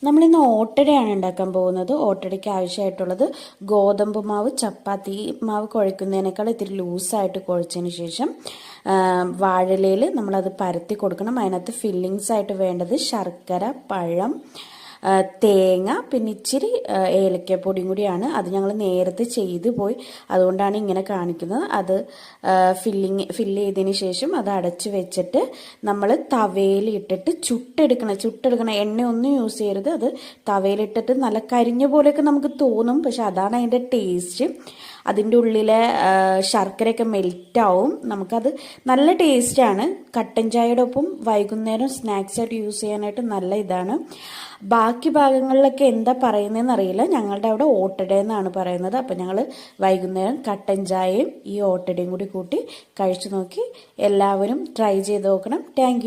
നമ്മളിന്ന് ഓട്ടടയാണ് ഉണ്ടാക്കാൻ പോകുന്നത്. ഓട്ടടയ്ക്ക് ആവശ്യമായിട്ടുള്ളത് ഗോതമ്പ് മാവ്, ചപ്പാത്തി മാവ് കുഴയ്ക്കുന്നതിനേക്കാൾ ഇത്തിരി ലൂസായിട്ട് കുഴച്ചതിന് ശേഷം വാഴയിലയിൽ നമ്മളത് പരത്തി കൊടുക്കണം. അതിനകത്ത് ഫില്ലിങ്സ് ആയിട്ട് വേണ്ടത് ശർക്കര, പഴം, തേങ്ങ, പിന്നെ ഇച്ചിരി ഏലക്കപ്പൊടിയും കൂടിയാണ്. അത് ഞങ്ങൾ നേരത്തെ ചെയ്തു പോയി, അതുകൊണ്ടാണ് ഇങ്ങനെ കാണിക്കുന്നത്. അത് ഫില്ല് ചെയ്തതിന് ശേഷം അത് അടച്ച് വെച്ചിട്ട് നമ്മൾ തവയിലിട്ടിട്ട് ചുട്ടെടുക്കണം. എണ്ണയൊന്നും യൂസ് ചെയ്യരുത്. അത് തവയിലിട്ടിട്ട് നല്ല കരിഞ്ഞ പോലെയൊക്കെ നമുക്ക് തോന്നും, പക്ഷെ അതാണ് അതിൻ്റെ ടേസ്റ്റ്. അതിൻ്റെ ഉള്ളിലെ ശർക്കരയൊക്കെ മെൽറ്റാവും. നമുക്കത് നല്ല ടേസ്റ്റാണ്. കട്ടൻ ചായയുടെ ഒപ്പം വൈകുന്നേരം സ്നാക്സായിട്ട് യൂസ് ചെയ്യാനായിട്ട് നല്ല ഇതാണ്. ബാക്കി ഭാഗങ്ങളിലൊക്കെ എന്താ പറയുന്നതെന്ന് അറിയില്ല. ഞങ്ങളുടെ അവിടെ ഓട്ടട എന്നാണ് പറയുന്നത്. അപ്പം ഞങ്ങൾ വൈകുന്നേരം കട്ടൻ ചായയും ഈ ഓട്ടടയും കൂടി കൂട്ടി കഴിച്ചു നോക്കി. എല്ലാവരും ട്രൈ ചെയ്ത് നോക്കണം. താങ്ക്